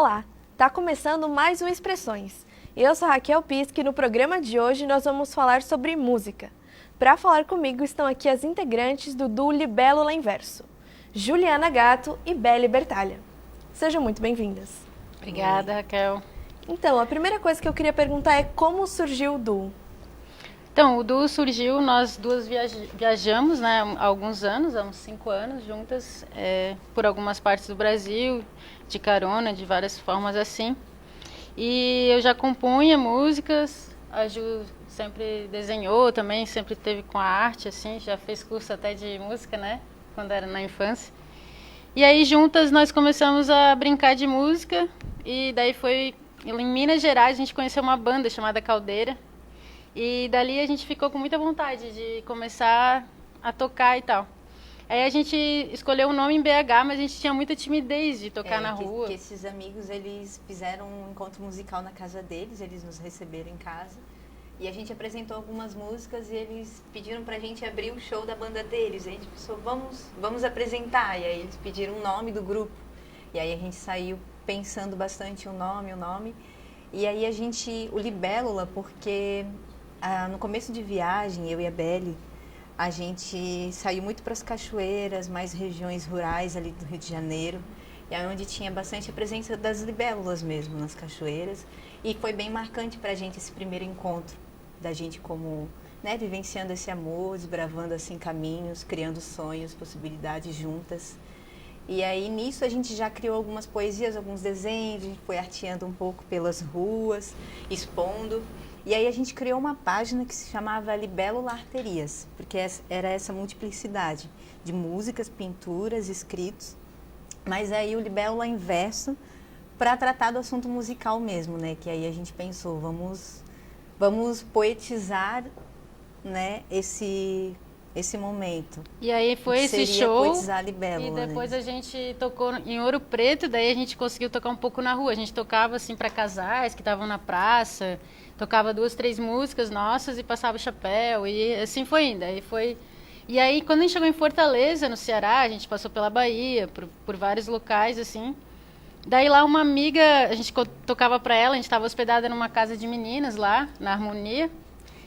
Olá, tá começando mais um Expressões. Eu sou Raquel Pisque e no programa de hoje nós vamos falar sobre música. Para falar comigo estão aqui as integrantes do duo Libélula Inverso, Juliana Gato e Belle Bertalha. Sejam muito bem-vindas. Obrigada, Raquel. Então, a primeira coisa que eu queria perguntar é como surgiu o duo? Então, o duo surgiu, nós duas viajamos, né, há alguns anos, há uns 5 anos juntas, por algumas partes do Brasil, de carona, de várias formas assim. E eu já compunha músicas, a Ju sempre desenhou também, sempre teve com a arte, assim, já fez curso até de música, né, quando era na infância. E aí juntas nós começamos a brincar de música e daí foi, em Minas Gerais, a gente conheceu uma banda chamada Caldeira. E dali a gente ficou com muita vontade de começar a tocar e tal. Aí a gente escolheu o nome em BH, mas a gente tinha muita timidez de tocar na rua. Que esses amigos, eles fizeram um encontro musical na casa deles, eles nos receberam em casa. E a gente apresentou algumas músicas e eles pediram pra gente abrir o show da banda deles. E a gente pensou, vamos apresentar. E aí eles pediram o nome do grupo. E aí a gente saiu pensando bastante o nome. E aí o Libélula, porque no começo de viagem, eu e a Belle, a gente saiu muito para as cachoeiras, mais regiões rurais ali do Rio de Janeiro, e aí onde tinha bastante a presença das libélulas mesmo, nas cachoeiras. E foi bem marcante para a gente esse primeiro encontro, da gente como, né, vivenciando esse amor, desbravando assim caminhos, criando sonhos, possibilidades juntas. E aí nisso a gente já criou algumas poesias, alguns desenhos, a gente foi arteando um pouco pelas ruas, expondo. E aí a gente criou uma página que se chamava Libélula Arterias, porque era essa multiplicidade de músicas, pinturas, escritos. Mas aí o Libélula Inverso para tratar do assunto musical mesmo, né? Que aí a gente pensou, vamos poetizar, né, esse momento. E aí foi esse show, poetizar a Libélula, e depois, né? a gente tocou em Ouro Preto, daí a gente conseguiu tocar um pouco na rua. A gente tocava assim para casais que estavam na praça, tocava 2, 3 músicas nossas e passava o chapéu, e assim foi indo. E aí quando a gente chegou em Fortaleza, no Ceará, a gente passou pela Bahia, por vários locais assim. Daí lá uma amiga, a gente tocava para ela, a gente estava hospedada numa casa de meninas lá, na Harmonia.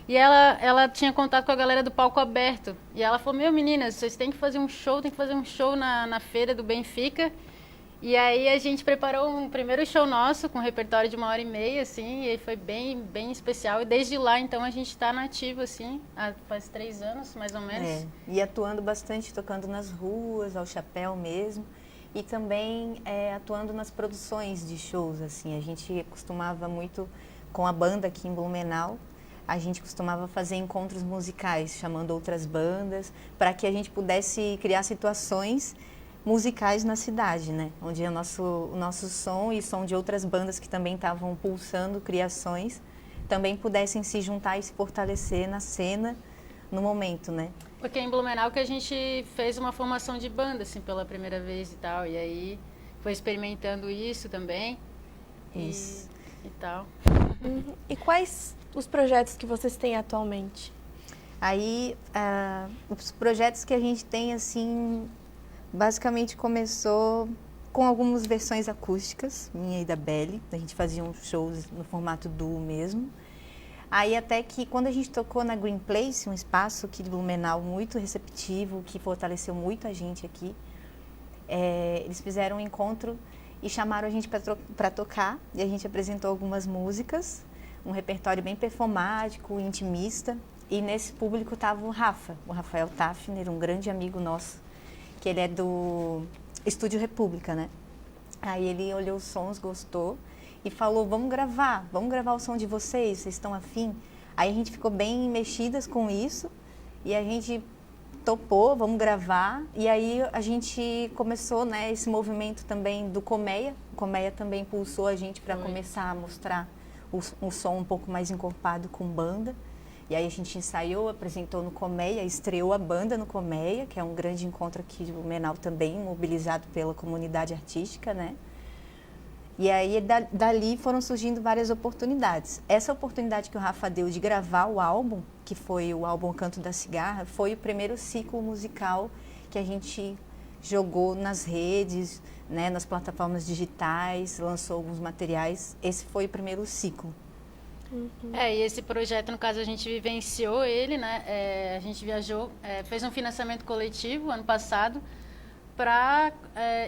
E ela tinha contato com a galera do Palco Aberto. E ela falou, meninas, vocês têm que fazer um show na feira do Benfica. E aí a gente preparou um primeiro show nosso, com um repertório de 1h30, assim, e foi bem, bem especial. E desde lá, então, a gente está nativo, assim, faz 3 anos, mais ou menos. E atuando bastante, tocando nas ruas, ao chapéu mesmo. E também atuando nas produções de shows, assim. A gente costumava muito, com a banda aqui em Blumenau, a gente costumava fazer encontros musicais, chamando outras bandas, para que a gente pudesse criar situações musicais na cidade, né? Onde o nosso som e som de outras bandas que também estavam pulsando criações, também pudessem se juntar e se fortalecer na cena, no momento, né? Porque em Blumenau que a gente fez uma formação de banda, assim, pela primeira vez e tal, e aí foi experimentando isso também. Isso. E tal. E quais os projetos que vocês têm atualmente? Aí, os projetos que a gente tem, assim, basicamente começou com algumas versões acústicas, minha e da Belle. A gente fazia uns shows no formato duo mesmo. Aí até que quando a gente tocou na Green Place, um espaço aqui de Blumenau muito receptivo, que fortaleceu muito a gente aqui, eles fizeram um encontro e chamaram a gente para tocar. E a gente apresentou algumas músicas, um repertório bem performático, intimista. E nesse público estava o Rafael Tafner, um grande amigo nosso, que ele é do Estúdio República, né? Aí ele olhou os sons, gostou e falou, vamos gravar o som de vocês estão afim? Aí a gente ficou bem mexidas com isso e a gente topou, vamos gravar. E aí a gente começou, né, esse movimento também do Colmeia. O Colmeia também impulsou a gente para começar a mostrar um som um pouco mais encorpado com banda. E aí a gente ensaiou, apresentou no Colmeia, estreou a banda no Colmeia, que é um grande encontro aqui de Blumenau também, mobilizado pela comunidade artística, né? E aí dali foram surgindo várias oportunidades. Essa oportunidade que o Rafa deu de gravar o álbum, que foi o álbum Canto da Cigarra, foi o primeiro ciclo musical que a gente jogou nas redes, né, nas plataformas digitais, lançou alguns materiais. Esse foi o primeiro ciclo. E esse projeto, no caso, a gente vivenciou ele, né? A gente viajou, fez um financiamento coletivo ano passado para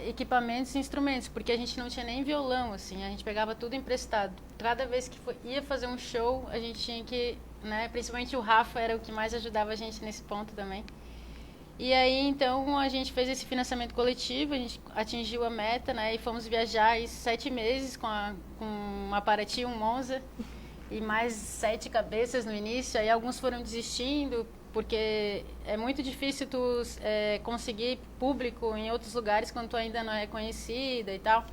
equipamentos e instrumentos, porque a gente não tinha nem violão, assim, a gente pegava tudo emprestado. Cada vez que ia fazer um show, a gente tinha que, né? Principalmente o Rafa era o que mais ajudava a gente nesse ponto também. E aí, então, a gente fez esse financiamento coletivo, a gente atingiu a meta, né? E fomos viajar aí 7 meses com um Paraty, um Monza, e mais 7 cabeças no início. Aí alguns foram desistindo, porque é muito difícil tu conseguir público em outros lugares quando tu ainda não é conhecida e tal.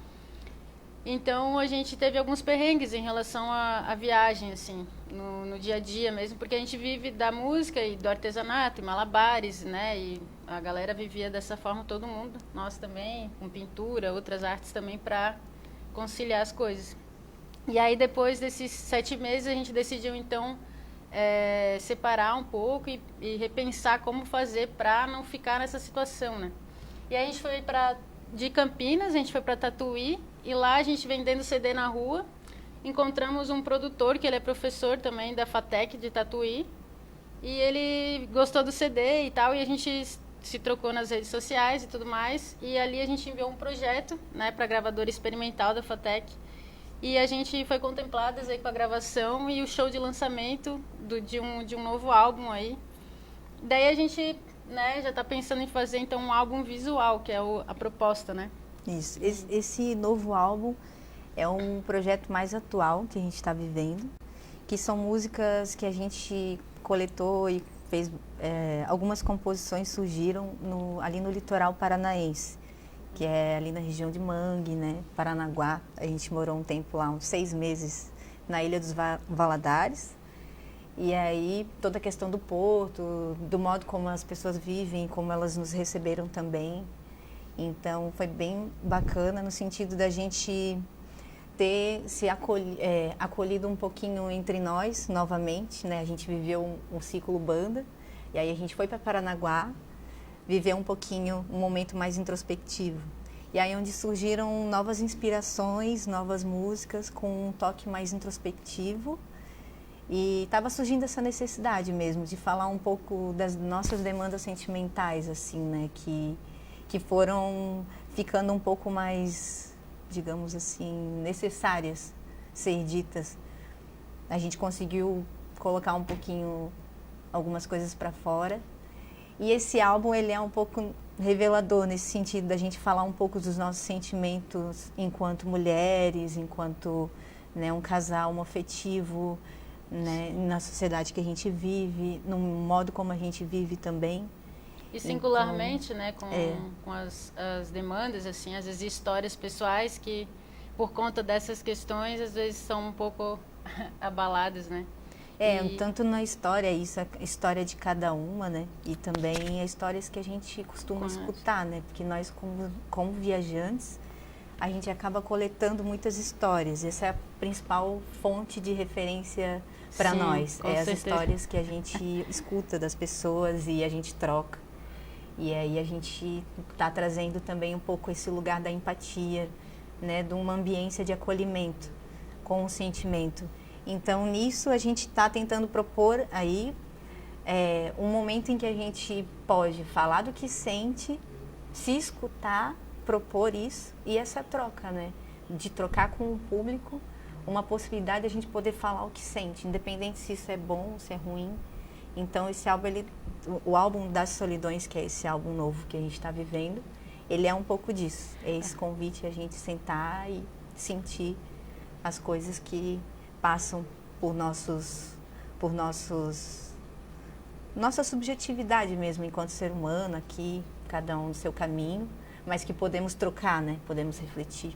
Então, a gente teve alguns perrengues em relação à viagem, assim, no dia a dia mesmo, porque a gente vive da música e do artesanato, e malabares, né? E a galera vivia dessa forma, todo mundo, nós também, com pintura, outras artes também, para conciliar as coisas. E aí, depois desses 7 meses, a gente decidiu, então, separar um pouco e repensar como fazer para não ficar nessa situação, né? E aí, a gente foi de Campinas, a gente foi para Tatuí, e lá a gente vendendo CD na rua, encontramos um produtor, que ele é professor também da FATEC de Tatuí, e ele gostou do CD e tal, e a gente se trocou nas redes sociais e tudo mais, e ali a gente enviou um projeto, né, para a gravadora experimental da FATEC, e a gente foi contempladas aí com a gravação e o show de lançamento de um novo álbum aí. Daí a gente, né, já está pensando em fazer então um álbum visual, que é a proposta, né? Isso. Esse novo álbum é um projeto mais atual que a gente está vivendo, que são músicas que a gente coletou e fez. Algumas composições surgiram ali no litoral paranaense, que é ali na região de Mangue, né, Paranaguá. A gente morou um tempo lá, uns 6 meses, na Ilha dos Valadares. E aí toda a questão do porto, do modo como as pessoas vivem, como elas nos receberam também. Então, foi bem bacana no sentido da gente ter se acolhido um pouquinho entre nós novamente, né? A gente viveu um ciclo banda, e aí a gente foi para Paranaguá, viveu um pouquinho, um momento mais introspectivo. E aí onde surgiram novas inspirações, novas músicas com um toque mais introspectivo. E estava surgindo essa necessidade mesmo de falar um pouco das nossas demandas sentimentais, assim, né? Que foram ficando um pouco mais, digamos assim, necessárias ser ditas. A gente conseguiu colocar um pouquinho algumas coisas para fora. E esse álbum, ele é um pouco revelador nesse sentido da gente falar um pouco dos nossos sentimentos enquanto mulheres, enquanto, né, um casal homoafetivo, né, na sociedade que a gente vive, no modo como a gente vive também. E singularmente, então, né, com as demandas, assim, às vezes histórias pessoais que, por conta dessas questões, às vezes são um pouco abaladas, né? Tanto na história, isso é a história de cada uma, né? E também as histórias que a gente costuma escutar, né? Porque nós, como viajantes, a gente acaba coletando muitas histórias. Essa é a principal fonte de referência para nós. As histórias que a gente escuta das pessoas e a gente troca. E aí a gente está trazendo também um pouco esse lugar da empatia, né, de uma ambiência de acolhimento com o sentimento. Então, nisso a gente está tentando propor aí um momento em que a gente pode falar do que sente, se escutar, propor isso e essa troca, né, de trocar com o público, uma possibilidade de a gente poder falar o que sente, independente se isso é bom ou se é ruim. Então, esse álbum, o álbum das Solidões, que é esse álbum novo que a gente está vivendo, ele é um pouco disso. É esse convite a gente sentar e sentir as coisas que passam por nossa subjetividade mesmo, enquanto ser humano aqui, cada um no seu caminho, mas que podemos trocar, né? Podemos refletir.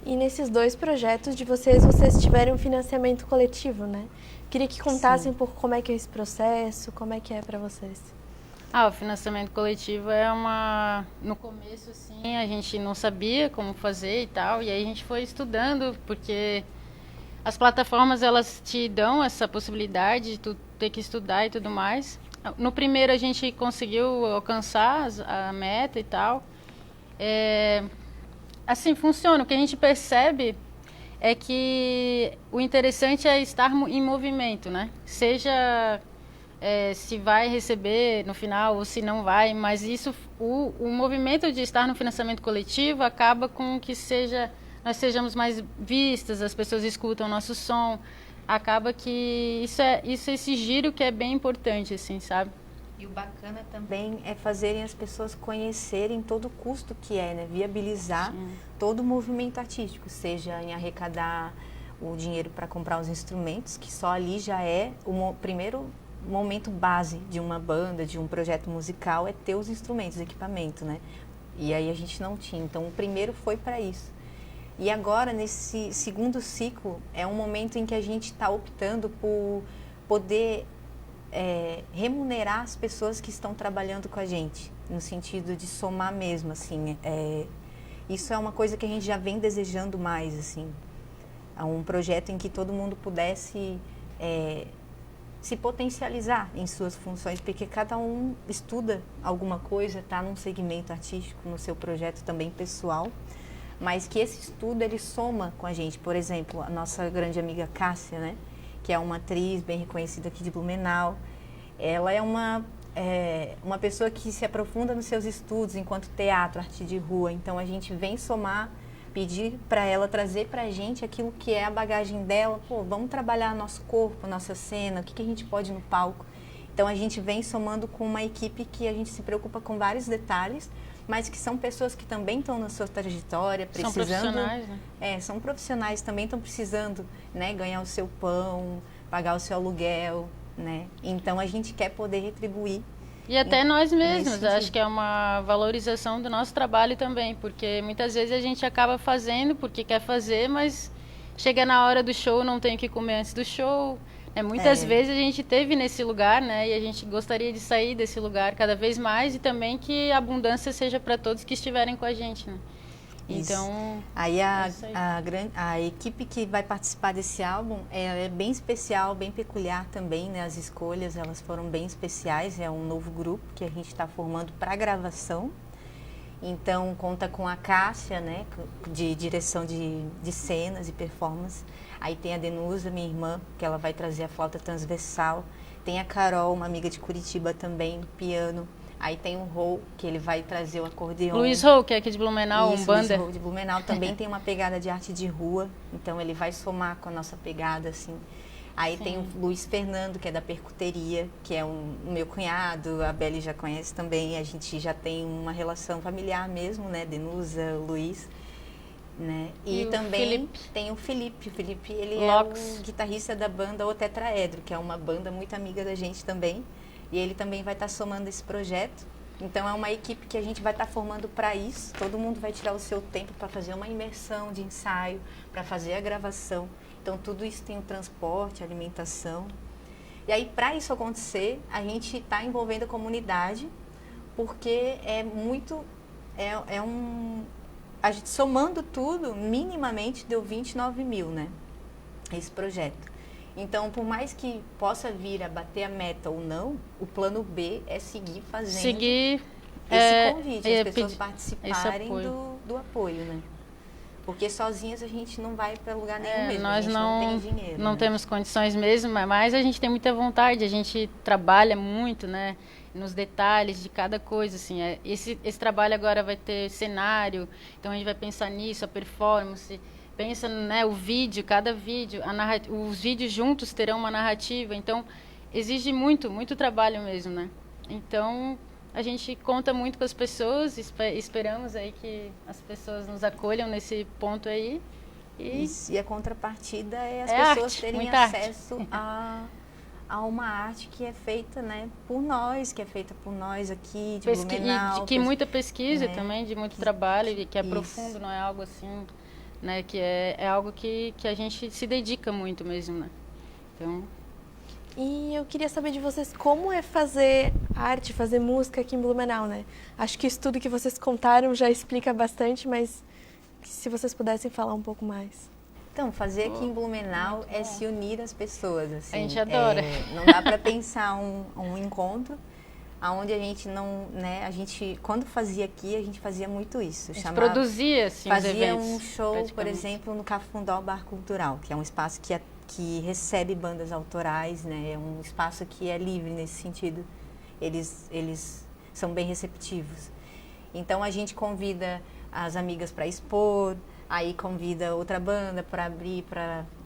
E nesses 2 projetos de vocês tiveram um financiamento coletivo, né? Queria que contassem um pouco como é que é esse processo, como é que é para vocês. O financiamento coletivo no começo, assim, a gente não sabia como fazer e tal, e aí a gente foi estudando, porque as plataformas, elas te dão essa possibilidade de tu ter que estudar e tudo mais. No primeiro a gente conseguiu alcançar a meta e tal. Assim, funciona. O que a gente percebe é que o interessante é estar em movimento, né? Seja se vai receber no final ou se não vai, mas isso, o movimento de estar no financiamento coletivo acaba com que nós sejamos mais vistas, as pessoas escutam o nosso som, acaba que esse giro que é bem importante, assim, sabe? E o bacana também é fazerem as pessoas conhecerem todo o custo que é, né? Viabilizar todo o movimento artístico, seja em arrecadar o dinheiro para comprar os instrumentos, que só ali já é o primeiro momento base de uma banda, de um projeto musical, é ter os instrumentos, o equipamento, né? E aí a gente não tinha. Então o primeiro foi para isso. E agora, nesse segundo ciclo, é um momento em que a gente está optando por poder remunerar as pessoas que estão trabalhando com a gente, no sentido de somar mesmo, assim. Isso é uma coisa que a gente já vem desejando mais, assim. É um projeto em que todo mundo pudesse se potencializar em suas funções, porque cada um estuda alguma coisa, está num segmento artístico, no seu projeto também pessoal, mas que esse estudo ele soma com a gente. Por exemplo, a nossa grande amiga Cássia, né, que é uma atriz bem reconhecida aqui de Blumenau, ela é uma pessoa que se aprofunda nos seus estudos enquanto teatro, arte de rua. Então a gente vem somar, pedir para ela trazer para a gente aquilo que é a bagagem dela. Pô, vamos trabalhar nosso corpo, nossa cena, o que a gente pode no palco. Então a gente vem somando com uma equipe que a gente se preocupa com vários detalhes, mas que são pessoas que também estão na sua trajetória, precisando... São profissionais, né? São profissionais, também estão precisando, né, ganhar o seu pão, pagar o seu aluguel, né? Então a gente quer poder retribuir. E até nós mesmos, acho que é uma valorização do nosso trabalho também, porque muitas vezes a gente acaba fazendo porque quer fazer, mas chega na hora do show, não tem o que comer antes do show. Muitas vezes a gente esteve nesse lugar, né? E a gente gostaria de sair desse lugar cada vez mais e também que a abundância seja para todos que estiverem com a gente, né? Isso. Então, aí a equipe que vai participar desse álbum é bem especial, bem peculiar também, né? As escolhas, elas foram bem especiais, é um novo grupo que a gente está formando para gravação. Então, conta com a Cássia, né? De direção de cenas e performance. Aí tem a Denusa, minha irmã, que ela vai trazer a flauta transversal. Tem a Carol, uma amiga de Curitiba também, piano. Aí tem o Rô, que ele vai trazer o acordeon. Luiz Rô, que é aqui de Blumenau, Isso, Umbanda. Luiz Rô de Blumenau também tem uma pegada de arte de rua, então ele vai somar com a nossa pegada, assim. Aí tem o Luiz Fernando, que é da percuteria, que é o meu cunhado, a Beli já conhece também, a gente já tem uma relação familiar mesmo, né, Denusa, Luiz, né? E também tem o Felipe, ele Locks. É o guitarrista da banda O Tetraedro, que é uma banda muito amiga da gente também, e ele também vai estar somando esse projeto. Então é uma equipe que a gente vai estar formando para isso, todo mundo vai tirar o seu tempo para fazer uma imersão de ensaio, para fazer a gravação. Então, tudo isso tem o transporte, a alimentação. E aí, para isso acontecer, a gente está envolvendo a comunidade, porque a gente somando tudo, minimamente deu 29 mil, né? Esse projeto. Então, por mais que possa vir a bater a meta ou não, o plano B é seguir fazendo esse convite, as pessoas participarem do apoio, né? Porque sozinhas a gente não vai para lugar nenhum mesmo, nós a gente não tem dinheiro. Não temos condições mesmo, mas a gente tem muita vontade, a gente trabalha muito, né, nos detalhes de cada coisa, assim. Esse trabalho agora vai ter cenário, então a gente vai pensar nisso, a performance, pensa, né, o vídeo, cada vídeo, os vídeos juntos terão uma narrativa, então exige muito, muito trabalho mesmo, né. Então a gente conta muito com as pessoas, esperamos aí que as pessoas nos acolham nesse ponto aí. E a contrapartida é as pessoas arte, terem acesso a uma arte que é feita, né, por nós, aqui de Blumenau. Muita pesquisa, né, também, de muito trabalho, e que é profundo, não é algo assim, né, que é algo que a gente se dedica muito mesmo, né. Então... E eu queria saber de vocês como é fazer arte, fazer música aqui em Blumenau, né? Acho que isso tudo que vocês contaram já explica bastante, mas se vocês pudessem falar um pouco mais. Então, fazer aqui em Blumenau é se unir às pessoas, assim. A gente adora. Não dá para pensar um encontro aonde a gente não, né, a gente, quando fazia aqui, a gente fazia muito isso. A gente produzia, assim, fazia os eventos, um show, por exemplo, no Cafundó Bar Cultural, que é um espaço que recebe bandas autorais, né, é um espaço que é livre nesse sentido. Eles são bem receptivos. Então, a gente convida as amigas para expor, aí convida outra banda para abrir,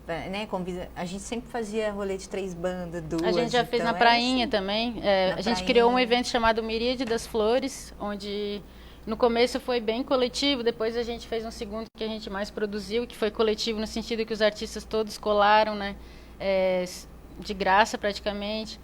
né, convida. A gente sempre fazia rolê de 3 bandas, 2. A gente já fez na Prainha também. A gente criou um evento chamado Miríade das Flores, onde no começo foi bem coletivo, depois a gente fez um segundo que a gente mais produziu, que foi coletivo no sentido que os artistas todos colaram, né, de graça praticamente.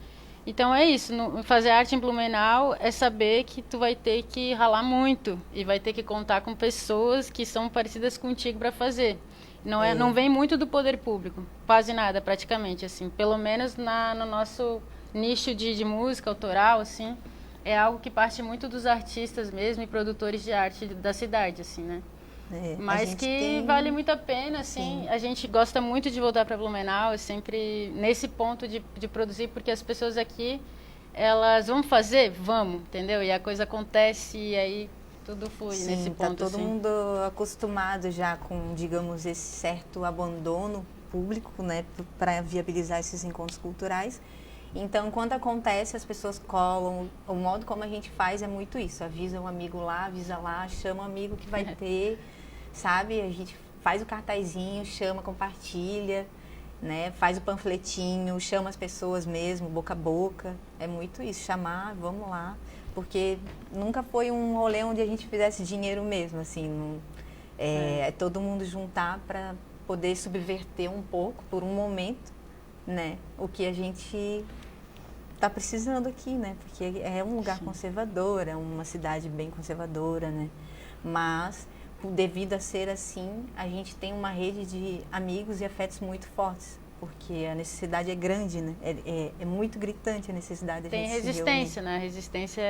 Então é isso, fazer arte em Blumenau é saber que tu vai ter que ralar muito e vai ter que contar com pessoas que são parecidas contigo para fazer. Não vem muito do poder público, quase nada praticamente, assim, pelo menos no nosso nicho de música autoral, assim, é algo que parte muito dos artistas mesmo e produtores de arte da cidade, assim, né? Mas que vale muito a pena, assim. Sim. A gente gosta muito de voltar para Blumenau, sempre nesse ponto de produzir, porque as pessoas aqui, elas vão fazer? Vamos, entendeu? E a coisa acontece e aí tudo flui. Sim, nesse ponto. Tá todo mundo acostumado já com, digamos, esse certo abandono público, né, para viabilizar esses encontros culturais. Então, quando acontece, as pessoas colam. O modo como a gente faz é muito isso. Avisa um amigo lá, avisa lá, chama um amigo que vai ter, sabe? A gente faz o cartazinho, chama, compartilha, né? Faz o panfletinho, chama as pessoas mesmo, boca a boca. É muito isso, chamar, vamos lá. Porque nunca foi um rolê onde a gente fizesse dinheiro mesmo, assim. É todo mundo juntar para poder subverter um pouco, por um momento, né? O que a gente está precisando aqui, né? Porque é um lugar conservador, é uma cidade bem conservadora, né? Mas, devido a ser assim, a gente tem uma rede de amigos e afetos muito fortes. Porque a necessidade é grande, né? É muito gritante a necessidade da gente se reunir. Tem resistência, né? A resistência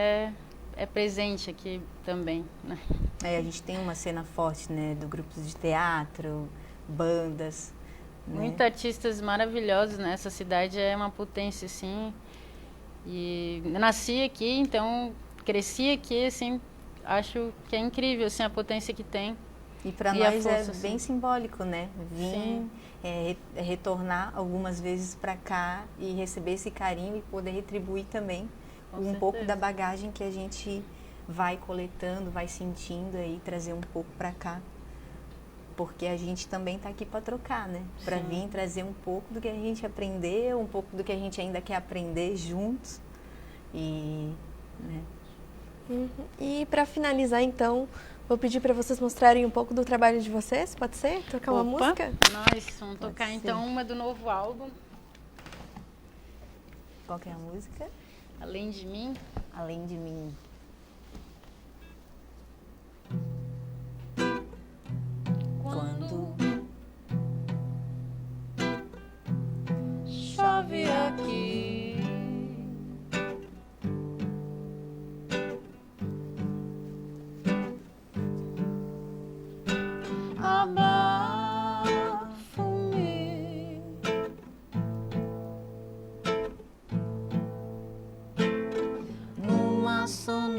é presente aqui também, né? A gente tem uma cena forte, né? Do grupos de teatro, bandas. Muitos artistas maravilhosos, né? Essa cidade é uma potência, assim. E nasci aqui, então cresci aqui, assim, acho que é incrível, assim, a potência que tem. E para nós é bem simbólico, né? Retornar algumas vezes para cá e receber esse carinho e poder retribuir também pouco da bagagem que a gente vai coletando, vai sentindo aí, trazer um pouco para cá. Porque a gente também está aqui para trocar, né? Para vir trazer um pouco do que a gente aprendeu, um pouco do que a gente ainda quer aprender juntos. E, né? E para finalizar, então, vou pedir para vocês mostrarem um pouco do trabalho de vocês, pode ser? Tocar uma música? Nós vamos tocar então uma do novo álbum. Qual que é a música? Além de Mim. Além de Mim. Quando chove aqui, abafa-me numa sonata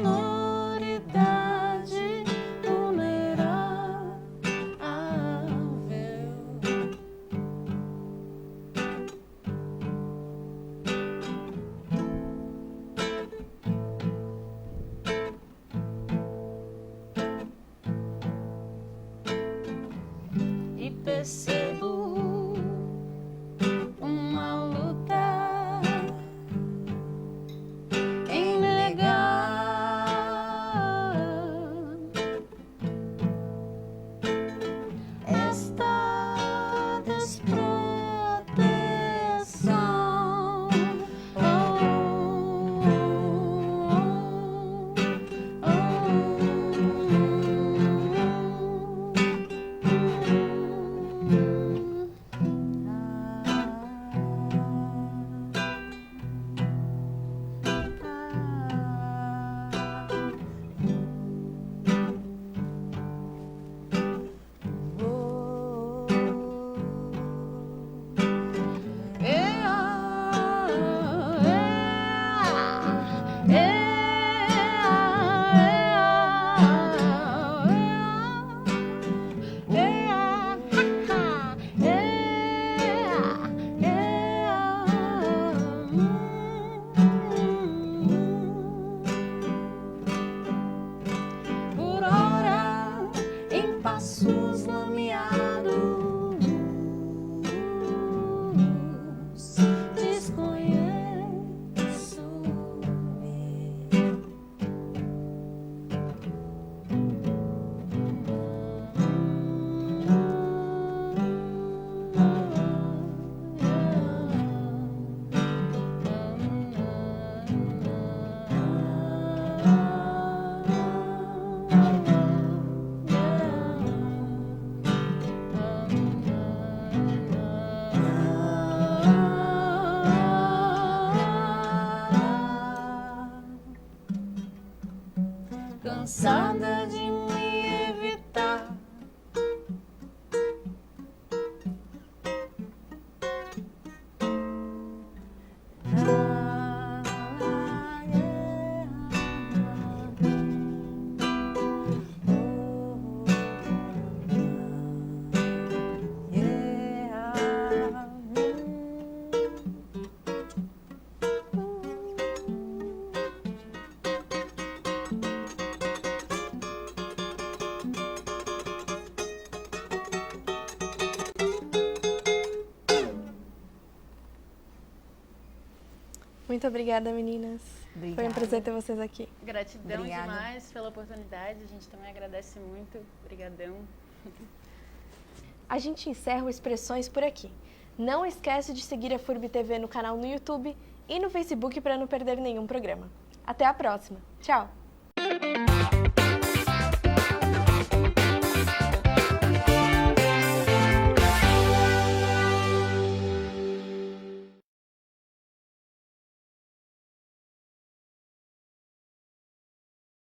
cansada de me evitar. Muito obrigada, meninas. Obrigada. Foi um prazer ter vocês aqui. Gratidão Obrigada. demais pela oportunidade. A gente também agradece muito. Obrigadão. A gente encerra o Expressões por aqui. Não esquece de seguir a FURB TV no canal no YouTube e no Facebook para não perder nenhum programa. Até a próxima. Tchau!